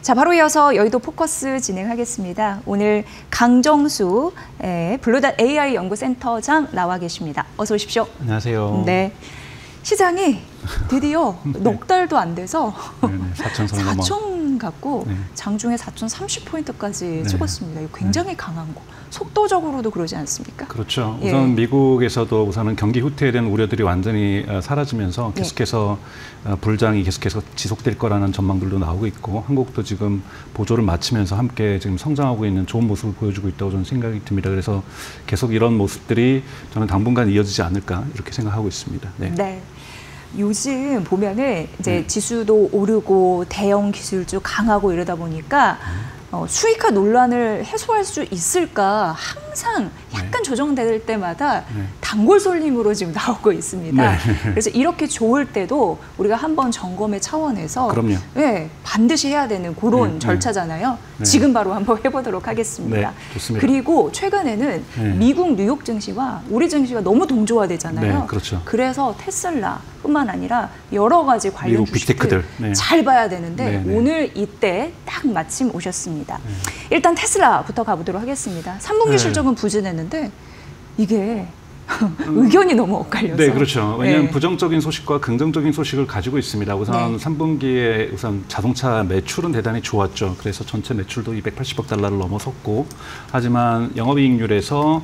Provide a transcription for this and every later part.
자, 바로 이어서 여의도 포커스 진행하겠습니다. 오늘 강정수 블루닷 AI 연구센터장 나와 계십니다. 어서 오십시오. 안녕하세요. 네, 시장이 드디어 네. 넉 달도 안 돼서 4천 갖고 네. 장중에 4,030포인트까지 네. 찍었습니다. 이거 굉장히 강한 거. 속도적으로도 그러지 않습니까? 그렇죠. 예. 우선 미국에서도 우선은 경기 후퇴에 대한 우려들이 완전히 사라지면서 계속해서 불장이 계속해서 지속될 거라는 전망들도 나오고 있고, 한국도 지금 보조를 마치면서 함께 지금 성장하고 있는 좋은 모습을 보여주고 있다고 저는 생각이 듭니다. 그래서 계속 이런 모습들이 저는 당분간 이어지지 않을까 이렇게 생각하고 있습니다. 네. 네. 요즘 보면은 이제 지수도 오르고 대형 기술주 강하고 이러다 보니까 수익화 논란을 해소할 수 있을까 항상 약간 조정될 때마다 단골 손님으로 지금 나오고 있습니다. 네. 그래서 이렇게 좋을 때도 우리가 한번 점검의 차원에서 그럼요. 네, 반드시 해야 되는 그런 절차잖아요. 네. 지금 바로 한번 해보도록 하겠습니다. 네, 좋습니다. 그리고 최근에는 미국 뉴욕 증시와 우리 증시가 너무 동조화되잖아요. 네, 그렇죠. 그래서 테슬라뿐만 아니라 여러 가지 관련 미국 주식들 빅테크들 잘 봐야 되는데 네. 오늘 이때 딱 마침 오셨습니다. 일단 테슬라부터 가보도록 하겠습니다. 3분기 실적은 부진했는데 이게 의견이 너무 엇갈려서. 네, 그렇죠. 왜냐하면 네. 부정적인 소식과 긍정적인 소식을 가지고 있습니다. 우선 3분기에 우선 자동차 매출은 대단히 좋았죠. 그래서 전체 매출도 280억 달러를 넘어섰고, 하지만 영업이익률에서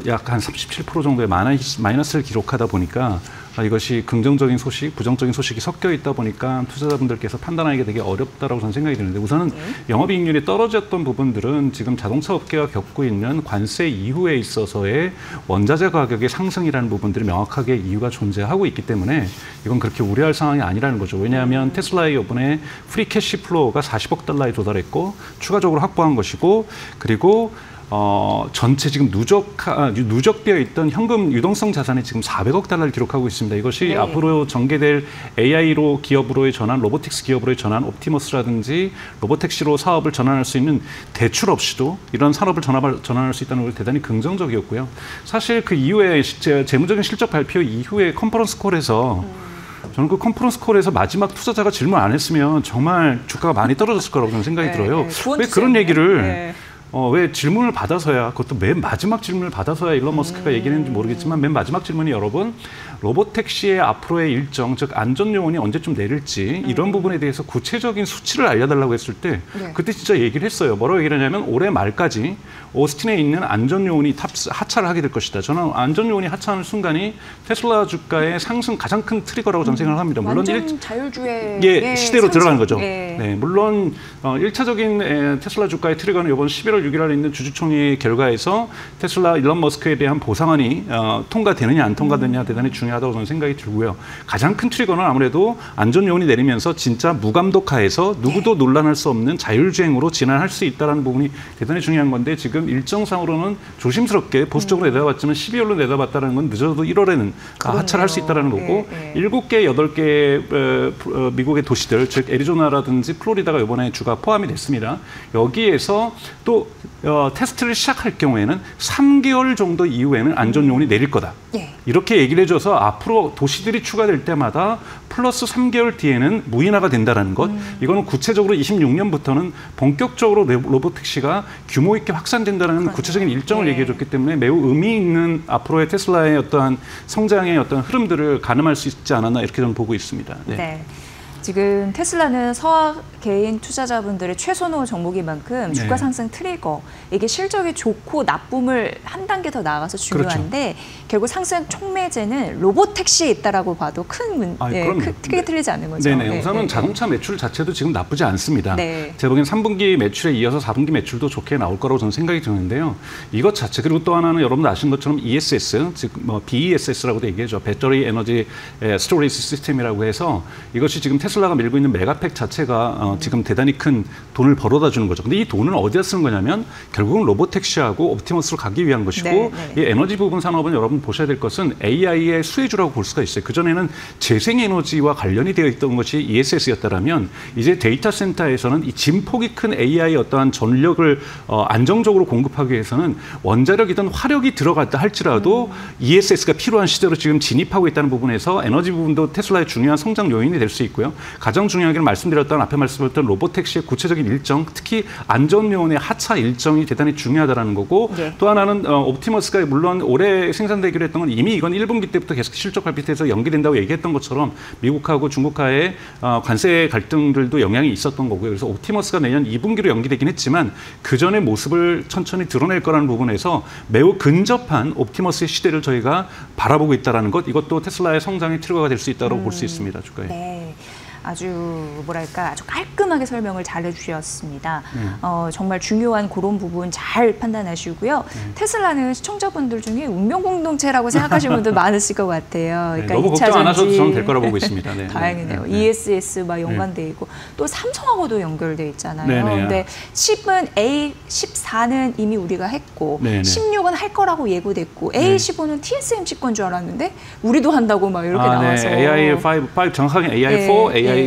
약 한 37% 정도의 마이너스를 기록하다 보니까 이것이 긍정적인 소식, 부정적인 소식이 섞여 있다 보니까 투자자분들께서 판단하기가 되게 어렵다라고 저는 생각이 드는데, 우선은 영업이익률이 떨어졌던 부분들은 지금 자동차 업계가 겪고 있는 관세 이후에 있어서의 원자재 가격의 상승이라는 부분들이 명확하게 이유가 존재하고 있기 때문에 이건 그렇게 우려할 상황이 아니라는 거죠. 왜냐하면 테슬라의 이번에 프리 캐시 플로우가 40억 달러에 도달했고 추가적으로 확보한 것이고, 그리고 전체 지금 누적되어 있던 현금 유동성 자산이 지금 400억 달러를 기록하고 있습니다. 이것이 앞으로 전개될 AI로 기업으로의 전환, 로보틱스 기업으로의 전환, 옵티머스라든지 로보택시로 사업을 전환할 수 있는 대출 없이도 이런 산업을 전환할 수 있다는 걸 대단히 긍정적이었고요. 사실 그 이후에 재무적인 실적 발표 이후에 컨퍼런스 콜에서 저는 그 컨퍼런스 콜에서 마지막 투자자가 질문 안 했으면 정말 주가가 많이 떨어졌을 거라고 저는 생각이 들어요. 왜 그런 얘기를 왜 질문을 받아서야, 그것도 맨 마지막 질문을 받아서야 일론 머스크가 얘기를 했는지 모르겠지만 맨 마지막 질문이 여러분, 로보택시의 앞으로의 일정, 즉 안전 요원이 언제쯤 내릴지 이런 부분에 대해서 구체적인 수치를 알려달라고 했을 때 그때 진짜 얘기를 했어요. 뭐라고 얘기를 하냐면 올해 말까지 오스틴에 있는 안전 요원이 하차를 하게 될 것이다. 저는 안전 요원이 하차하는 순간이 테슬라 주가의 상승 가장 큰 트리거라고 저는 생각을 합니다. 물론 자율주의 시대로 들어가는 거죠. 네, 물론 1차적인 테슬라 주가의 트리거는 이번 11월 6일 날 있는 주주총회 결과에서 테슬라 일론 머스크에 대한 보상안이 통과되느냐 안 통과되느냐 대단히 중요하다고 저는 생각이 들고요. 가장 큰 트리거는 아무래도 안전 요원이 내리면서 진짜 무감독하에서 누구도 논란할 수 없는 자율주행으로 진행할 수 있다는 부분이 대단히 중요한 건데, 지금 일정상으로는 조심스럽게 보수적으로 내다봤지만 12월로 내다봤다는 건 늦어도 1월에는 하차를 할 수 있다는 거고, 7개, 8개 미국의 도시들, 즉 애리조나라든지 플로리다가 이번에 주가 포함이 됐습니다. 여기에서 또 테스트를 시작할 경우에는 3개월 정도 이후에는 안전 요원이 내릴 거다. 이렇게 얘기를 해줘서 앞으로 도시들이 추가될 때마다 플러스 3개월 뒤에는 무인화가 된다는 것. 이거는 구체적으로 26년부터는 본격적으로 로보택시가 규모 있게 확산된다는 구체적인 일정을 얘기해줬기 때문에 매우 의미 있는 앞으로의 테슬라의 어떠한 성장의 어떤 흐름들을 가늠할 수 있지 않았나 이렇게 저는 보고 있습니다. 네. 지금 테슬라는 서학 개인 투자자분들의 최선호 종목인 만큼 주가 상승 트리거, 이게 실적이 좋고 나쁨을 한 단계 더 나아가서 중요한데 결국 상승 촉매제는 로보택시에 있다라고 봐도 크게 틀리지 않는 거죠. 우선은 자동차 매출 자체도 지금 나쁘지 않습니다. 제가 보기엔 3분기 매출에 이어서 4분기 매출도 좋게 나올 거라고 저는 생각이 드는데요. 이것 자체, 그리고 또 하나는 여러분들 아시는 것처럼 ESS, 즉 BESS라고도 얘기하죠. 배터리 에너지 스토리지 시스템이라고 해서 이것이 지금 테슬라가 밀고 있는 메가팩 자체가 지금 대단히 큰 돈을 벌어다 주는 거죠. 근데 이 돈을 어디다 쓰는 거냐면 결국은 로보택시하고 옵티머스로 가기 위한 것이고, 이 에너지 부분 산업은 여러분 보셔야 될 것은 AI의 수혜주라고 볼 수가 있어요. 그전에는 재생에너지와 관련이 되어 있던 것이 ESS였다면 이제 데이터 센터에서는 이 진폭이 큰 AI의 어떠한 전력을 안정적으로 공급하기 위해서는 원자력이든 화력이 들어갔다 할지라도 ESS가 필요한 시대로 지금 진입하고 있다는 부분에서 에너지 부분도 테슬라의 중요한 성장 요인이 될 수 있고요. 가장 중요한 게 말씀드렸던 앞에 말씀드렸던 로보택시의 구체적인 일정, 특히 안전요원의 하차 일정이 대단히 중요하다는 거고 네. 또 하나는 옵티머스가 물론 올해 생산되기로 했던 건 이미 이건 1분기 때부터 계속 실적 발표에서 연기된다고 얘기했던 것처럼 미국하고 중국과의 관세 갈등들도 영향이 있었던 거고요. 그래서 옵티머스가 내년 2분기로 연기되긴 했지만 그 전의 모습을 천천히 드러낼 거라는 부분에서 매우 근접한 옵티머스의 시대를 저희가 바라보고 있다는 것, 이것도 테슬라의 성장의 트리거가 될 수 있다고 볼 수 있습니다. 주가에. 네. 아주 뭐랄까 아주 깔끔하게 설명을 잘 해주셨습니다. 정말 중요한 그런 부분 잘 판단하시고요. 테슬라는 시청자분들 중에 운명 공동체라고 생각하시는 분들 많으실 것 같아요. 그러니까 너무 걱정 안 하셔도 저는 될 거라고 보고 있습니다. 네. 다행이네요. ESS 막 연관돼 있고 또 삼성하고도 연결돼 있잖아요. 네네. 근데 10은 A14는 이미 우리가 했고 네네. 16은 할 거라고 예고됐고 A15는 TSMC 건 줄 알았는데 우리도 한다고 막 이렇게 나와서 AI5 정확하게 AI4, AI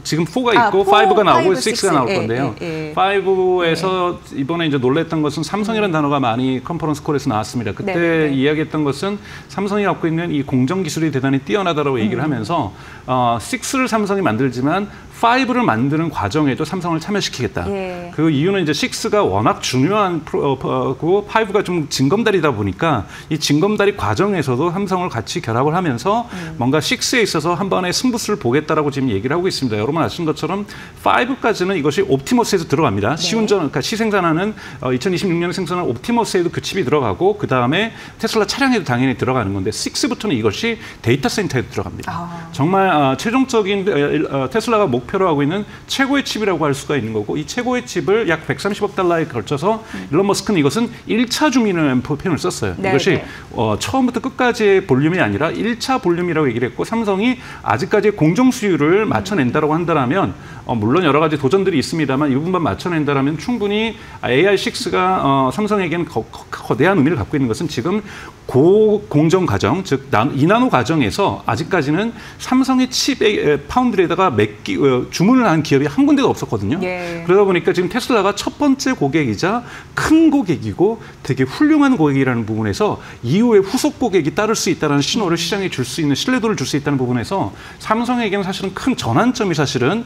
지금 4가 있고 5가 나오고 6가 나올 건데요. 5에서 이번에 이제 놀랬던 것은 삼성이라는 단어가 많이 컨퍼런스 콜에서 나왔습니다. 그때 이야기했던 것은 삼성이 갖고 있는 이 공정 기술이 대단히 뛰어나다라고 얘기를 하면서 6를 삼성이 만들지만 5를 만드는 과정에도 삼성을 참여시키겠다. 그 이유는 이제 6가 워낙 중요한 고 5가 좀 징검다리다 보니까 이 징검다리 과정에서도 삼성을 같이 결합을 하면서 뭔가 6에 있어서 한 번에 승부수를 보겠다라고 지금 얘기를 하고 있습니다. 여러분 아시는 것처럼 5까지는 이것이 옵티머스에서 들어갑니다. 시운전, 그러니까 시생산하는 2026년에 생산한 옵티머스에도 그 칩이 들어가고 그 다음에 테슬라 차량에도 당연히 들어가는 건데 6부터는 이것이 데이터 센터에도 들어갑니다. 정말 최종적인 테슬라가 목표로 하고 있는 최고의 칩이라고 할 수가 있는 거고 이 최고의 칩을 약 130억 달러에 걸쳐서 일론 머스크는 이것은 1차 주민이라는 표현을 썼어요. 이것이 처음부터 끝까지의 볼륨이 아니라 1차 볼륨이라고 얘기를 했고 삼성이 아직까지 공정 수율을 맞춰낸다고 한다면 물론 여러 가지 도전들이 있습니다만 이 부분만 맞춰낸다면 충분히 AI6가 삼성에게는 거대한 의미를 갖고 있는 것은 지금 고공정 과정, 즉 2나노 과정에서 아직까지는 삼성의 칩 파운드리에다가 주문을 한 기업이 한 군데도 없었거든요. 그러다 보니까 지금 테슬라가 첫 번째 고객이자 큰 고객이고 되게 훌륭한 고객이라는 부분에서 이후에 후속 고객이 따를 수 있다는 신호를 시장에 줄 수 있는 신뢰도를 줄 수 있다는 부분에서 삼성에게는 사실은 큰 전환점이 사실은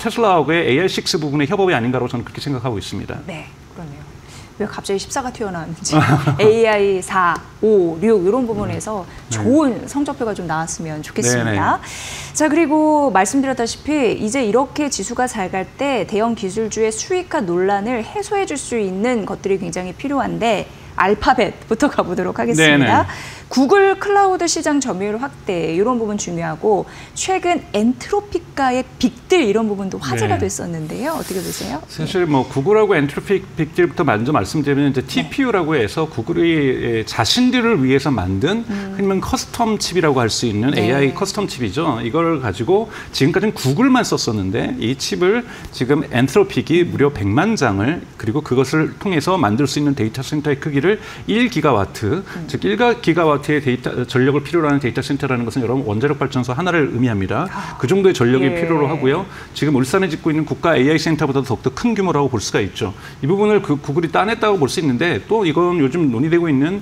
테슬라하고의 AI6 부분의 협업이 아닌가라고 저는 그렇게 생각하고 있습니다. 네, 그러네요. 왜 갑자기 14가 튀어나왔는지 AI 4, 5, 6 이런 부분에서 좋은 성적표가 좀 나왔으면 좋겠습니다. 자, 그리고 말씀드렸다시피 이제 이렇게 지수가 잘 갈 때 대형 기술주의 수익화 논란을 해소해 줄 수 있는 것들이 굉장히 필요한데 알파벳부터 가보도록 하겠습니다. 구글 클라우드 시장 점유율 확대 이런 부분 중요하고 최근 엔트로피가의 빅딜 이런 부분도 화제가 됐었는데요. 어떻게 보세요? 사실 뭐 구글하고 엔트로픽 빅딜부터 먼저 말씀드리면 이제 TPU라고 해서 구글이 자신들을 위해서 만든 흔히는 커스텀 칩이라고 할 수 있는 AI 커스텀 칩이죠. 이걸 가지고 지금까지는 구글만 썼었는데 이 칩을 지금 엔트로픽이 무려 100만 장을 그리고 그것을 통해서 만들 수 있는 데이터 센터의 크기를 1기가와트, 즉 1기가와트의 데이터 전력을 필요로 하는 데이터 센터라는 것은 여러분 원자력 발전소 하나를 의미합니다. 그 정도의 전력이 필요로 하고요. 지금 울산에 짓고 있는 국가 AI 센터보다 더욱더 큰 규모라고 볼 수가 있죠. 이 부분을 구글이 따냈다고 볼 수 있는데 또 이건 요즘 논의되고 있는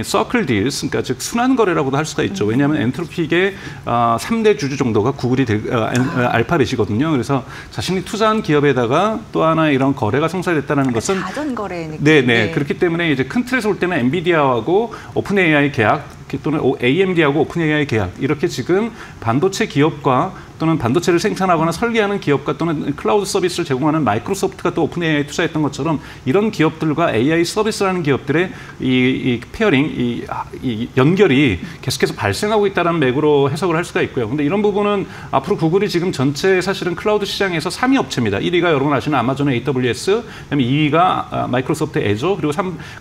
서클 딜스, 그러니까 즉 순환 거래라고도 할 수가 있죠. 왜냐하면 엔트로픽의 3대 주주 정도가 구글이 알파벳이거든요. 그래서 자신이 투자한 기업에다가 또 하나 이런 거래가 성사됐다는 것은 자전 거래 느낌. 네. 그렇기 때문에 이제 큰 틀에서 볼 때는 엔비디아하고 오픈 AI 계약 또는 AMD하고 오픈 AI 계약 이렇게 지금 반도체 기업과 또는 반도체를 생산하거나 설계하는 기업과 또는 클라우드 서비스를 제공하는 마이크로소프트가 또 오픈 AI에 투자했던 것처럼 이런 기업들과 AI 서비스라는 기업들의 이 페어링, 이 연결이 계속해서 발생하고 있다는 맥으로 해석을 할 수가 있고요. 근데 이런 부분은 앞으로 구글이 지금 전체 사실은 클라우드 시장에서 3위 업체입니다. 1위가 여러분 아시는 아마존의 AWS, 그다음에 2위가 마이크로소프트 애저, 그리고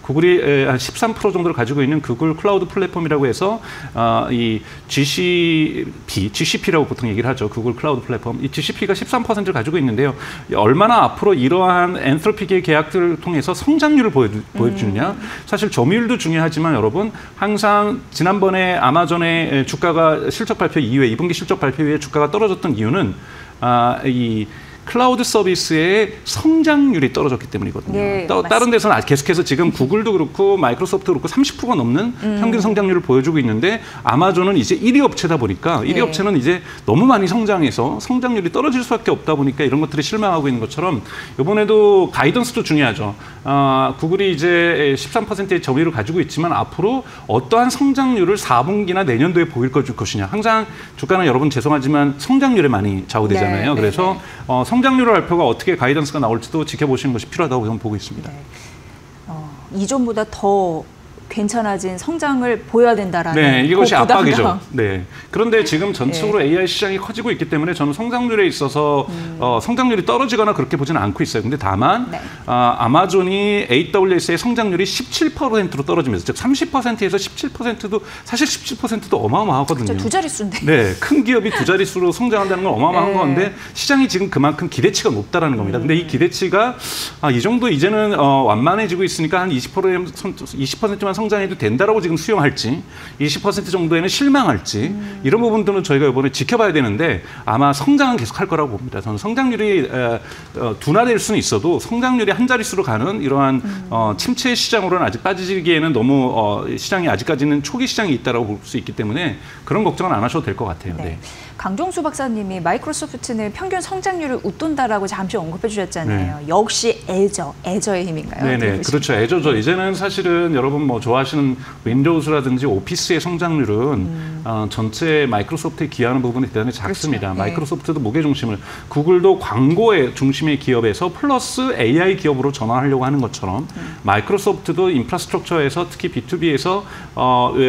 구글이 한 13% 정도를 가지고 있는 구글 클라우드 플랫폼이라고 해서 이 GCP라고 보통 얘기를 하죠. 구글 클라우드 플랫폼. 이 GCP가 13%를 가지고 있는데요. 얼마나 앞으로 이러한 엔트로픽의 계약들을 통해서 성장률을 보여주느냐. 사실 점유율도 중요하지만 여러분 항상 지난번에 아마존의 주가가 실적 발표 이후에 2분기 실적 발표 이후에 주가가 떨어졌던 이유는 클라우드 서비스의 성장률이 떨어졌기 때문이거든요. 네, 다른 데서는 계속해서 지금 구글도 그렇고 마이크로소프트도 그렇고 30%가 넘는 평균 성장률을 보여주고 있는데 아마존은 이제 1위 업체다 보니까 1위 업체는 이제 너무 많이 성장해서 성장률이 떨어질 수밖에 없다 보니까 이런 것들이 실망하고 있는 것처럼 이번에도 가이던스도 중요하죠. 구글이 이제 13%의 점유율을 가지고 있지만 앞으로 어떠한 성장률을 4분기나 내년도에 보일 것이냐. 항상 주가는 여러분 죄송하지만 성장률에 많이 좌우되잖아요. 그래서 성장률 발표가 어떻게 가이던스가 나올지도 지켜보시는 것이 필요하다고 저는 보고 있습니다. 이전보다 더 괜찮아진 성장을 보여야 된다라는 이것이 압박이죠. 그런데 지금 전체적으로 AI 시장이 커지고 있기 때문에 저는 성장률에 있어서 성장률이 떨어지거나 그렇게 보지는 않고 있어요. 근데 다만 아마존이 AWS의 성장률이 17%로 떨어지면서 즉 30%에서 17%도 사실 17%도 어마어마하거든요. 그렇죠. 두 자릿수인데. 큰 기업이 두 자릿수로 성장한다는 건 어마어마한 건데 시장이 지금 그만큼 기대치가 높다라는 겁니다. 근데 이 기대치가 이 정도 이제는 완만해지고 있으니까 한 20%만 성장해도 된다라고 지금 수용할지 20% 정도에는 실망할지 이런 부분들은 저희가 이번에 지켜봐야 되는데 아마 성장은 계속할 거라고 봅니다. 저는 성장률이 둔화될 수는 있어도 성장률이 한 자릿수로 가는 이러한 침체 시장으로는 아직 빠지기에는 너무 시장이 아직까지는 초기 시장이 있다라고 볼 수 있기 때문에 그런 걱정은 안 하셔도 될 것 같아요. 강종수 박사님이 마이크로소프트는 평균 성장률을 웃돈다라고 잠시 언급해 주셨잖아요. 역시 애저의 힘인가요? 그렇죠. 애저죠. 이제는 사실은 여러분 뭐 좋아하시는 윈도우즈라든지 오피스의 성장률은 전체 마이크로소프트에 기여하는 부분이 대단히 작습니다. 마이크로소프트도 무게중심을 구글도 광고의 중심의 기업에서 플러스 AI 기업으로 전환하려고 하는 것처럼 마이크로소프트도 인프라스트럭처에서 특히 B2B에서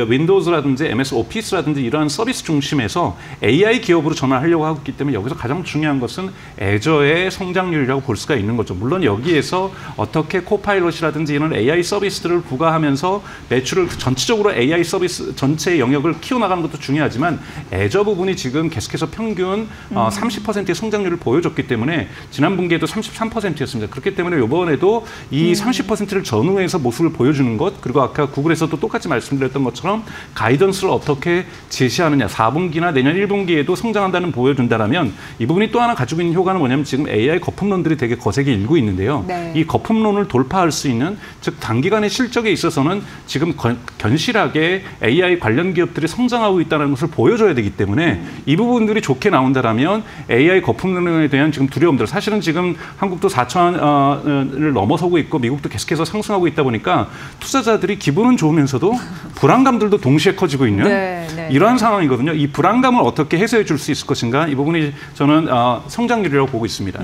윈도우즈라든지 MS 오피스라든지 이러한 서비스 중심에서 AI 기업으로 전환하려고 하고 있기 때문에 여기서 가장 중요한 것은 애저의 성장률이라고 볼 수가 있는 거죠. 물론 여기에서 어떻게 코파일럿이라든지 이런 AI 서비스들을 부과하면서 매출을 전체적으로 AI 서비스 전체 영역을 키워나가는 것도 중요하지만 애저 부분이 지금 계속해서 평균 30%의 성장률을 보여줬기 때문에 지난 분기에도 33%였습니다. 그렇기 때문에 이번에도 이 30%를 전후해서 모습을 보여주는 것 그리고 아까 구글에서도 똑같이 말씀드렸던 것처럼 가이던스를 어떻게 제시하느냐 4분기나 내년 1분기에도 성장한다는 보여준다라면 이 부분이 또 하나 가지고 있는 효과는 뭐냐면 지금 AI 거품론들이 되게 거세게 일고 있는데요. 이 거품론을 돌파할 수 있는 즉 단기간의 실적에 있어서는 지금 견실하게 AI 관련 기업들이 성장하고 있다는 것을 보여줘야 되기 때문에 이 부분들이 좋게 나온다라면 AI 거품론에 대한 지금 두려움들 사실은 지금 한국도 4,000원을 넘어서고 있고 미국도 계속해서 상승하고 있다 보니까 투자자들이 기분은 좋으면서도 불안감들도 동시에 커지고 있는 이러한 상황이거든요. 이 불안감을 어떻게 해소해 줄 수 있을 것인가 이 부분이 저는 성장률이라고 보고 있습니다.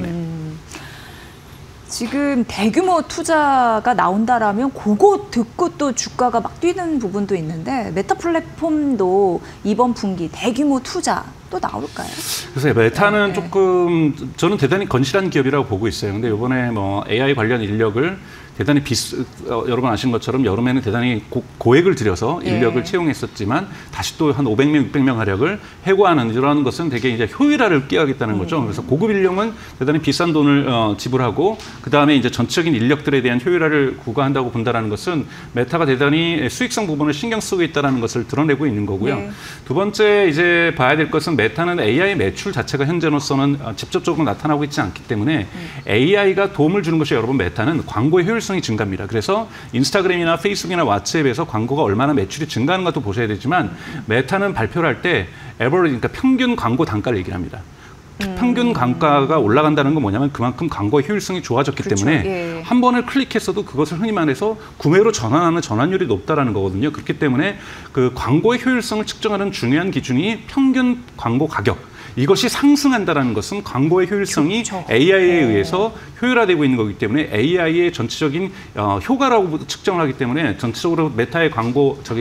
지금 대규모 투자가 나온다라면 그거 듣고 또 주가가 막 뛰는 부분도 있는데 메타 플랫폼도 이번 분기 대규모 투자 또 나올까요? 그래서 메타는 조금 저는 대단히 건실한 기업이라고 보고 있어요. 근데 이번에 뭐 AI 관련 인력을 대단히 여러분 아시는 것처럼 여름에는 대단히 고액을 들여서 인력을 채용했었지만 다시 또 한 500명, 600명 가량을 해고하는 이러한 것은 되게 이제 효율화를 꾀하겠다는 거죠. 그래서 고급 인력은 대단히 비싼 돈을 지불하고 그 다음에 이제 전체적인 인력들에 대한 효율화를 구가한다고 본다라는 것은 메타가 대단히 수익성 부분을 신경 쓰고 있다는 것을 드러내고 있는 거고요. 두 번째 이제 봐야 될 것은 메타는 AI 매출 자체가 현재로서는 직접적으로 나타나고 있지 않기 때문에 AI가 도움을 주는 것이 여러분 메타는 광고의 효율성이 증가합니다. 그래서 인스타그램이나 페이스북이나 왓츠앱에서 광고가 얼마나 매출이 증가하는 것도 보셔야 되지만 메타는 발표를 할 때 그러니까 평균 광고 단가를 얘기를 합니다. 평균 단가가 올라간다는 건 뭐냐면 그만큼 광고의 효율성이 좋아졌기 때문에 한 번을 클릭했어도 그것을 흔히 말해서 구매로 전환하는 전환율이 높다라는 거거든요. 그렇기 때문에 그 광고의 효율성을 측정하는 중요한 기준이 평균 광고 가격. 이것이 상승한다는 것은 광고의 효율성이 AI에 의해서 효율화되고 있는 거기 때문에 AI의 전체적인 효과라고 측정을 하기 때문에 전체적으로 메타의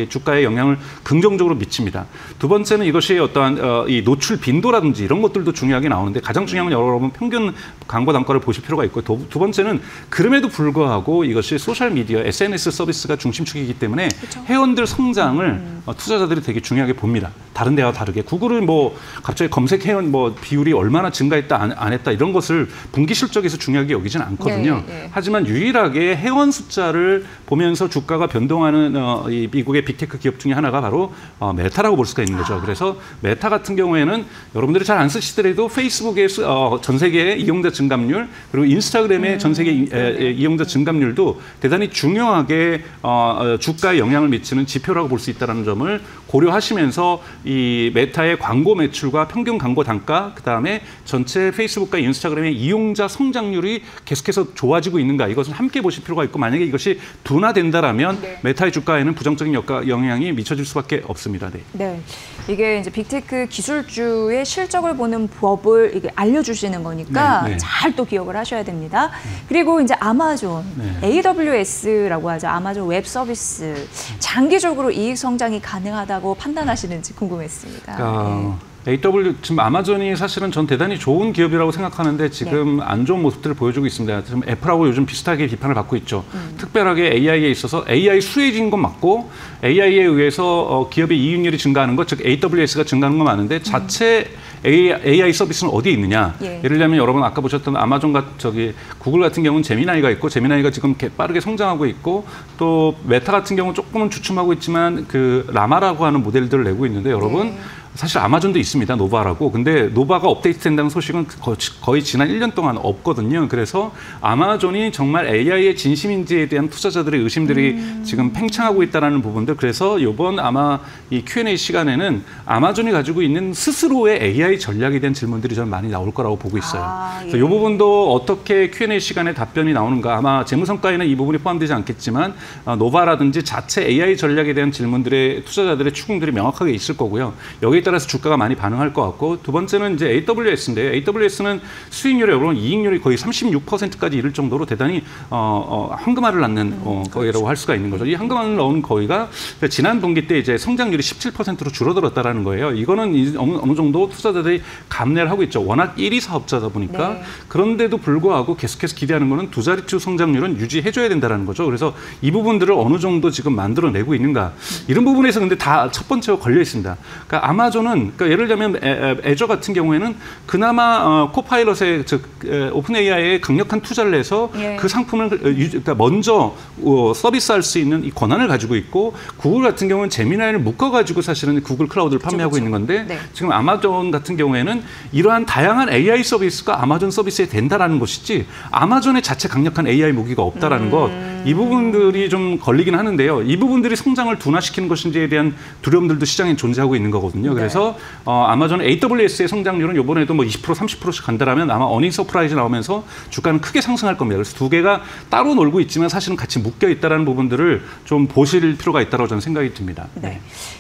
주가에 영향을 긍정적으로 미칩니다. 두 번째는 이것이 어떠한 이 노출 빈도라든지 이런 것들도 중요하게 나오는데 가장 중요한 건 여러분 평균 광고 단가를 보실 필요가 있고 두 번째는 그럼에도 불구하고 이것이 소셜미디어, SNS 서비스가 중심축이기 때문에 회원들 성장을 투자자들이 되게 중요하게 봅니다. 다른 데와 다르게 구글은 뭐 갑자기 검색 전체 회원 뭐 비율이 얼마나 증가했다 안 했다 이런 것을 분기 실적에서 중요하게 여기진 않거든요. 하지만 유일하게 회원 숫자를 보면서 주가가 변동하는 이 미국의 빅테크 기업 중에 하나가 바로 메타라고 볼 수가 있는 거죠. 그래서 메타 같은 경우에는 여러분들이 잘 안 쓰시더라도 페이스북의 전 세계 이용자 증감률 그리고 인스타그램의 전 세계 이용자 증감률도 대단히 중요하게 주가에 영향을 미치는 지표라고 볼 수 있다는 점을 고려하시면서 이 메타의 광고 매출과 평균 광고 단가, 그다음에 전체 페이스북과 인스타그램의 이용자 성장률이 계속해서 좋아지고 있는가, 이것을 함께 보실 필요가 있고, 만약에 이것이 둔화된다라면 메타의 주가에는 부정적인 영향이 미쳐질 수밖에 없습니다. 네. 이게 이제 빅테크 기술주의 실적을 보는 법을 이게 알려주시는 거니까 잘 또 기억을 하셔야 됩니다. 그리고 이제 아마존, AWS라고 하죠. 아마존 웹 서비스. 장기적으로 이익 성장이 가능하다고 판단하시는지 궁금했습니다. 지금 아마존이 사실은 전 대단히 좋은 기업이라고 생각하는데 지금 안 좋은 모습들을 보여주고 있습니다. 지금 애플하고 요즘 비슷하게 비판을 받고 있죠. 특별하게 AI에 있어서 AI 수혜진 건 맞고 AI에 의해서 기업의 이익률이 증가하는 것, 즉 AWS가 증가하는 건 맞는데 자체 AI 서비스는 어디에 있느냐? 예를 들면 여러분 아까 보셨던 아마존 구글 같은 경우는 제미나이가 있고, 제미나이가 지금 빠르게 성장하고 있고, 또 메타 같은 경우는 조금은 주춤하고 있지만 그 라마라고 하는 모델들을 내고 있는데 여러분 사실 아마존도 있습니다. 노바라고. 근데 노바가 업데이트 된다는 소식은 거의 지난 1년 동안 없거든요. 그래서 아마존이 정말 AI의 진심인지에 대한 투자자들의 의심들이 지금 팽창하고 있다는 부분들. 그래서 이번 아마 이 Q&A 시간에는 아마존이 가지고 있는 스스로의 AI 전략에 대한 질문들이 저는 많이 나올 거라고 보고 있어요. 그래서 이 부분도 어떻게 Q&A 시간에 답변이 나오는가. 아마 재무성과에는 이 부분이 포함되지 않겠지만 노바라든지 자체 AI 전략에 대한 질문들의 투자자들의 추궁들이 명확하게 있을 거고요. 여기에 따라서 주가가 많이 반응할 것 같고, 두 번째는 이제 AWS인데요. AWS는 수익률이 여러분 이익률이 거의 36%까지 이를 정도로 대단히 황금알을 낳는 거기라고 할 수가 있는 거죠. 이 황금알을 넣은 거기가 지난 분기 때 이제 성장률이 17%로 줄어들었다라는 거예요. 이거는 어느 정도 투자자들이 감내를 하고 있죠. 워낙 1위 사업자다 보니까. 그런데도 불구하고 계속해서 기대하는 거는 두 자릿수 성장률은 유지해줘야 된다는 거죠. 그래서 이 부분들을 어느 정도 지금 만들어내고 있는가. 이런 부분에서 근데 다 첫 번째로 걸려 있습니다. 그러니까 아마존은 예를 들면 애저 같은 경우에는 그나마 코파일럿의 즉 오픈 AI에 강력한 투자를 해서 그 상품을 그러니까 먼저 서비스할 수 있는 이 권한을 가지고 있고, 구글 같은 경우는 제미나이를 묶어가지고 사실은 구글 클라우드를 판매하고 있는 건데 지금 아마존 같은 경우에는 이러한 다양한 AI 서비스가 아마존 서비스에 된다라는 것이지 아마존의 자체 강력한 AI 무기가 없다라는 것, 이 부분들이 좀 걸리긴 하는데요. 이 부분들이 성장을 둔화시키는 것인지에 대한 두려움들도 시장에 존재하고 있는 거거든요. 그래서 아마존 AWS의 성장률은 이번에도 뭐 20% 30%씩 간다라면 아마 어닝 서프라이즈 나오면서 주가는 크게 상승할 겁니다. 그래서 두 개가 따로 놀고 있지만 사실은 같이 묶여 있다는 부분들을 좀 보실 필요가 있다고 저는 생각이 듭니다.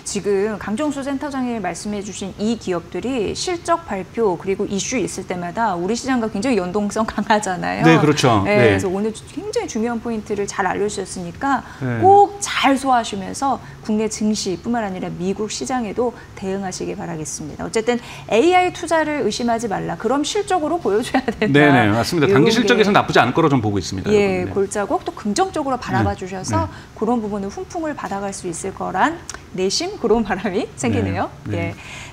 지금 강정수 센터장이 말씀해 주신 이 기업들이 실적 발표 그리고 이슈 있을 때마다 우리 시장과 굉장히 연동성 강하잖아요. 네, 그렇죠. 그래서 오늘 굉장히 중요한 포인트를 잘 알려주셨으니까 꼭 잘 소화하시면서 국내 증시뿐만 아니라 미국 시장에도 대응하시기 바라겠습니다. 어쨌든 AI 투자를 의심하지 말라. 그럼 실적으로 보여줘야 된다. 네, 맞습니다. 단기 실적에서는 나쁘지 않을 거로 좀 보고 있습니다. 골자국 또 긍정적으로 바라봐 주셔서 그런 부분을 훈풍을 받아갈 수 있을 거란 내심 그런 바람이 생기네요.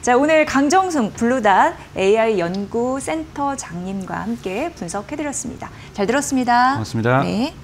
자, 오늘 강정승 블루닷 AI 연구센터장님과 함께 분석해드렸습니다. 잘 들었습니다. 고맙습니다. 네.